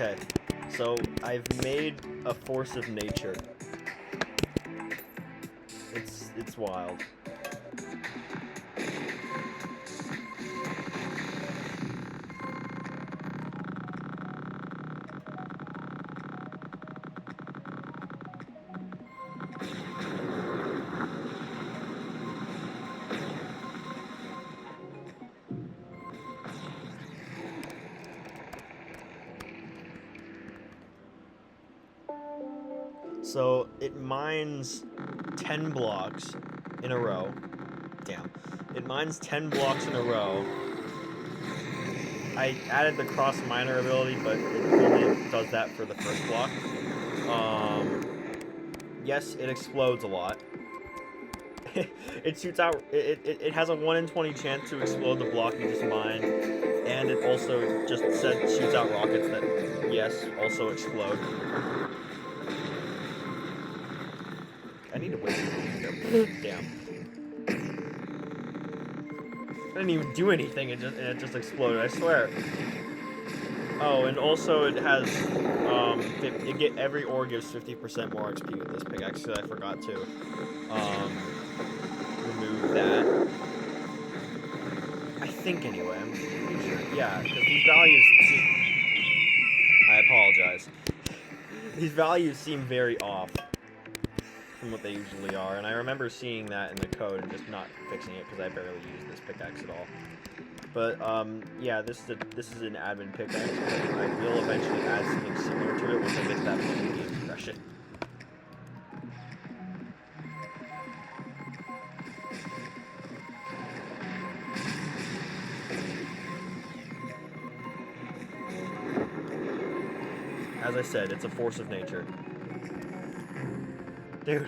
Okay, so I've made a force of nature. It's wild. So it mines 10 blocks in a row. Damn. It mines 10 blocks in a row. I added the cross miner ability, but it only does that for the first block. Yes, it explodes a lot. It shoots out. It has a 1 in 20 chance to explode the block you just mined, and it also just shoots out rockets that, yes, also explode. I need to wait. Damn. I didn't even do anything. It just exploded. I swear. Oh, and also it has every ore gives 50% more XP with this pickaxe. So I forgot to remove that. I think anyway. I'm pretty sure. Yeah, because these values. I apologize. These values seem very off from what they usually are, and I remember seeing that in the code and just not fixing it because I barely use this pickaxe at all. But yeah, this is an admin pickaxe. I will eventually add something similar to it once I get to that point in the game progression. As I said, it's a force of nature. Dude.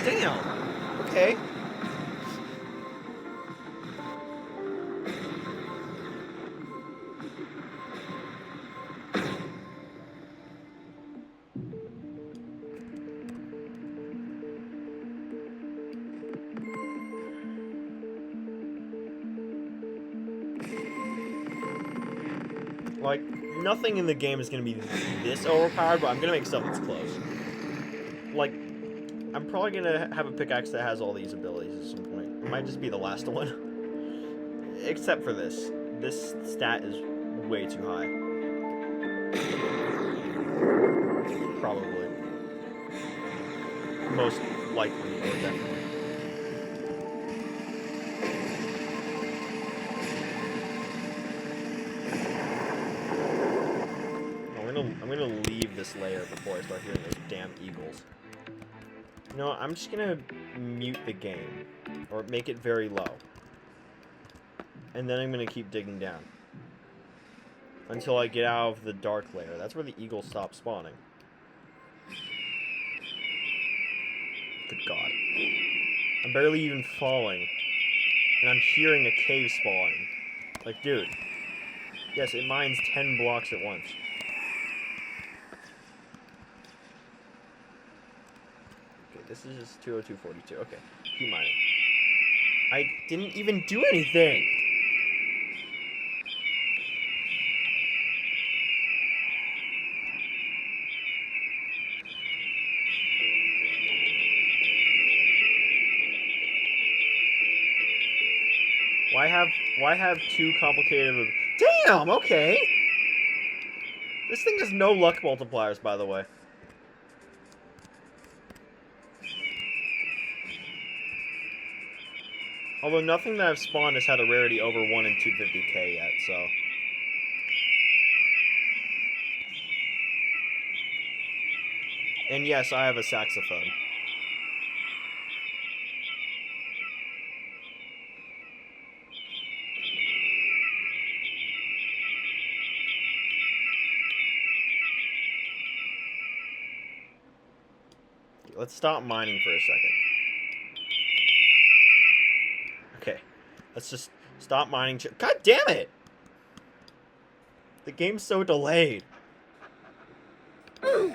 Damn! Okay. Like, nothing in the game is going to be this overpowered, but I'm going to make stuff that's close. Like, I'm probably going to have a pickaxe that has all these abilities at some point. It might just be the last one. Except for this. This stat is way too high. Probably. Most likely, or definitely. I'm gonna leave this layer before I start hearing those damn eagles. You know what, I'm just gonna mute the game. Or make it very low. And then I'm gonna keep digging down. Until I get out of the dark layer. That's where the eagles stop spawning. Good God. I'm barely even falling. And I'm hearing a cave spawning. Like, dude. Yes, it mines 10 blocks at once. Okay, this is just 202.42. Okay, keep mining. I didn't even do anything! Why have two complicated... Damn, okay! This thing has no luck multipliers, by the way. Although nothing that I've spawned has had a rarity over 1 in 250k yet, so... And yes, I have a saxophone. Let's stop mining for a second. Okay. Let's just stop mining. God damn it! The game's so delayed. Hold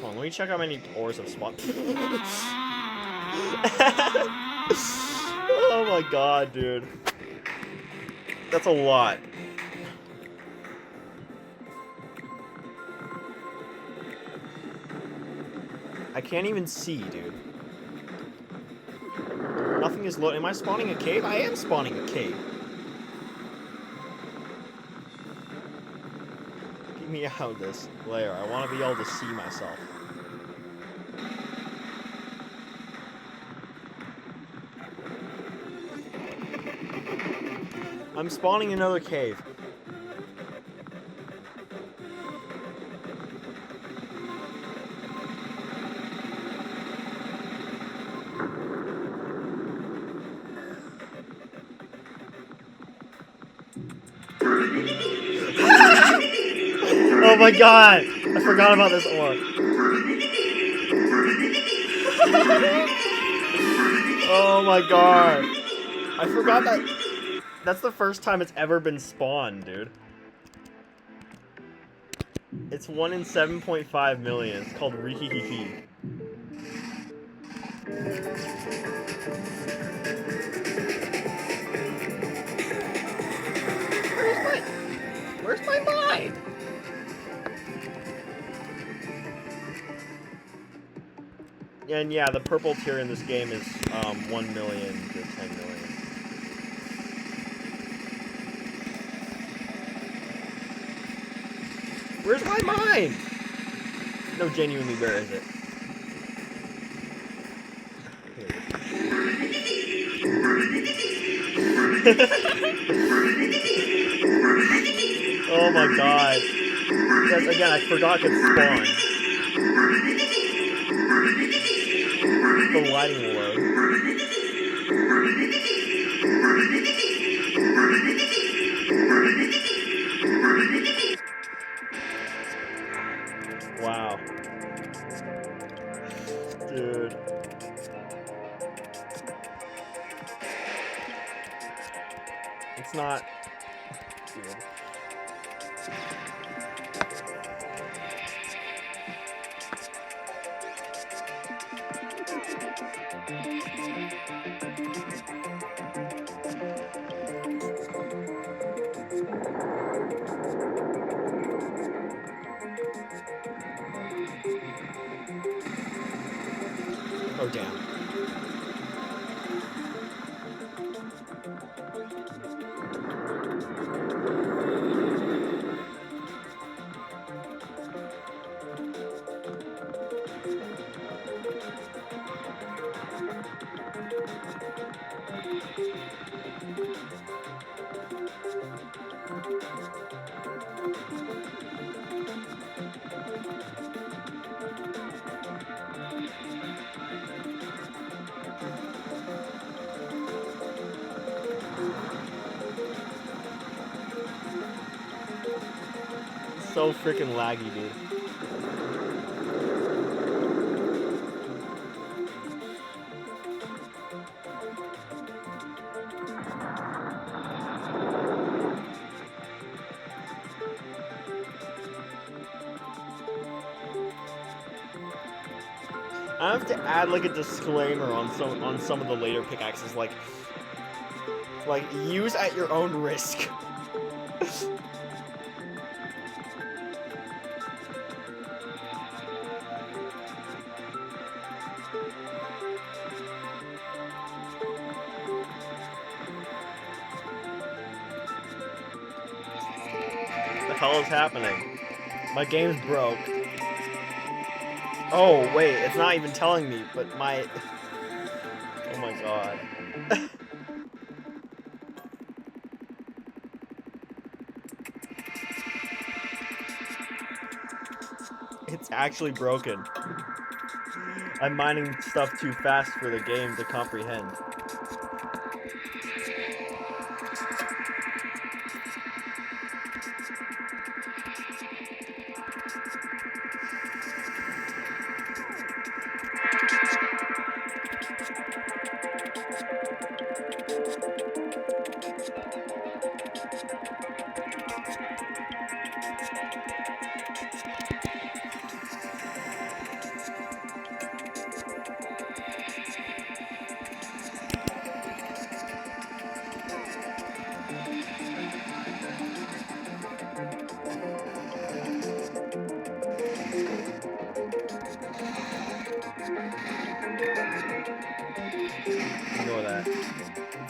on, let me check how many ores have spawned. Oh my god, dude. That's a lot. I can't even see, dude. Nothing is loading. Am I spawning a cave? I am spawning a cave. Get me out of this layer. I want to be able to see myself. I'm spawning another cave. Oh my god! I forgot about this ore. Oh my god. I forgot that. That's the first time it's ever been spawned, dude. It's 1 in 7.5 million. It's called Rihihihi. Where's my mine? And yeah, the purple tier in this game is 1 million to 10 million. Where's my mine? No, genuinely, where is it? Oh my god. Yes, again, I forgot to spawn. The lighting will load. Wow. Dude. It's not good. Oh, damn. So freaking laggy, dude. I have to add like a disclaimer on some of the later pickaxes, like use at your own risk. What the hell is happening? My game's broke. Oh, wait, it's not even telling me, but my... Oh my god. It's actually broken. I'm mining stuff too fast for the game to comprehend.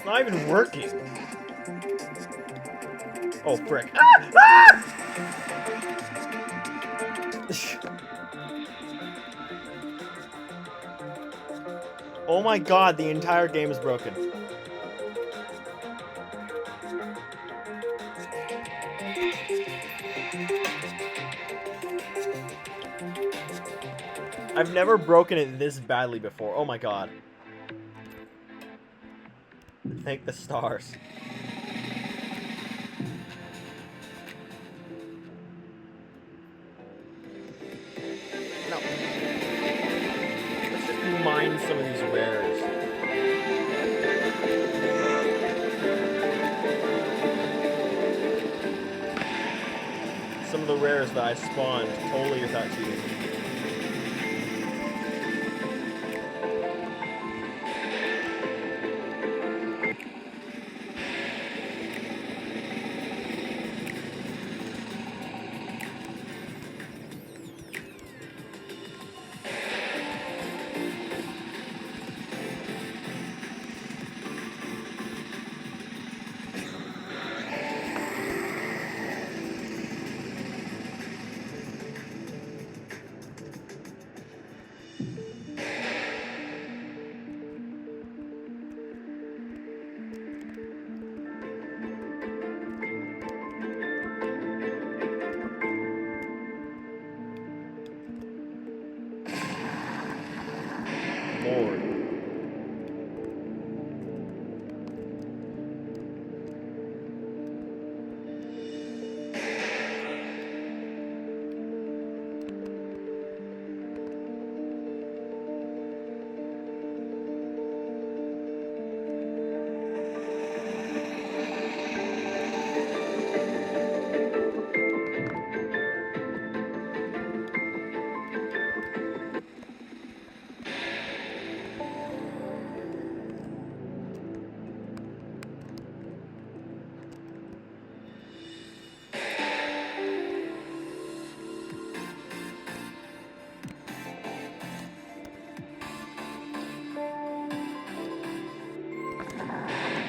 It's not even working. Oh, frick. Ah! Ah! Oh my god, the entire game is broken. I've never broken it this badly before. Oh my god. Thank the stars. No. Let's just mine some of these rares. Some of the rares that I spawned totally without cheating. Lord.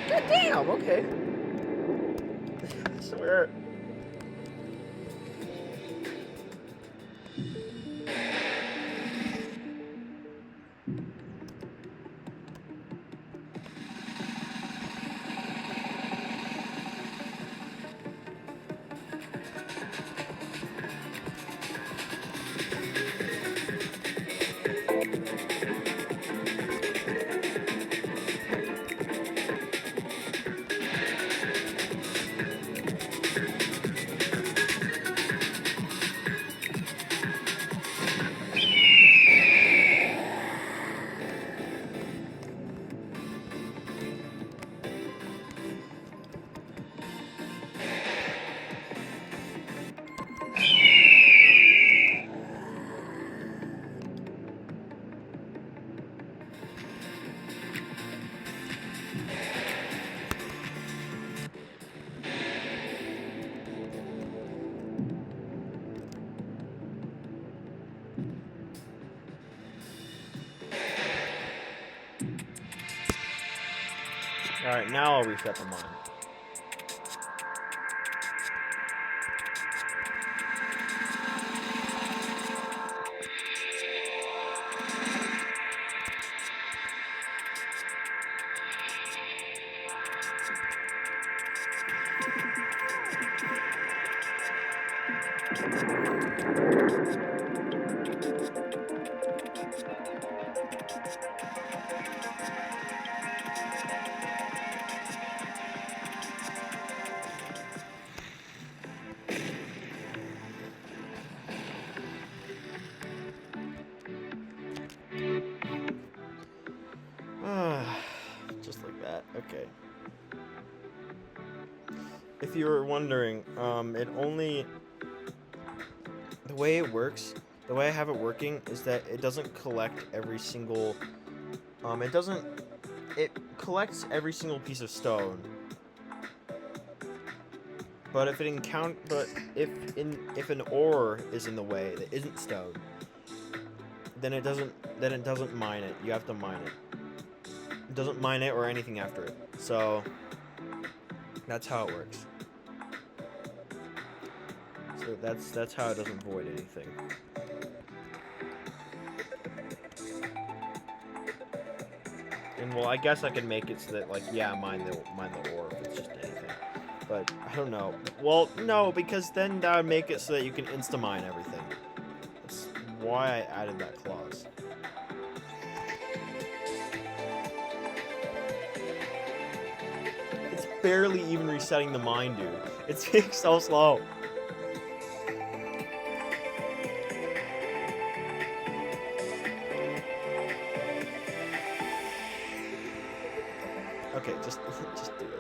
God damn, okay. I swear. Alright, now I'll reset the mine. Just like that. Okay. If you were wondering, it only... The way it works, the way I have it working is that it doesn't collect every single... It collects every single piece of stone. But if if an ore is in the way that isn't stone, then it doesn't mine it. You have to mine it. doesn't mine it or anything after it. So that's how it works. So that's how it doesn't void anything. And well, I guess I can make it so that like mine the ore if it's just anything. But I don't know. Well, no, because then that would make it so that you can insta-mine everything. That's why I added that clause. It's barely even resetting the mine, dude. It's being so slow. Okay, just do this.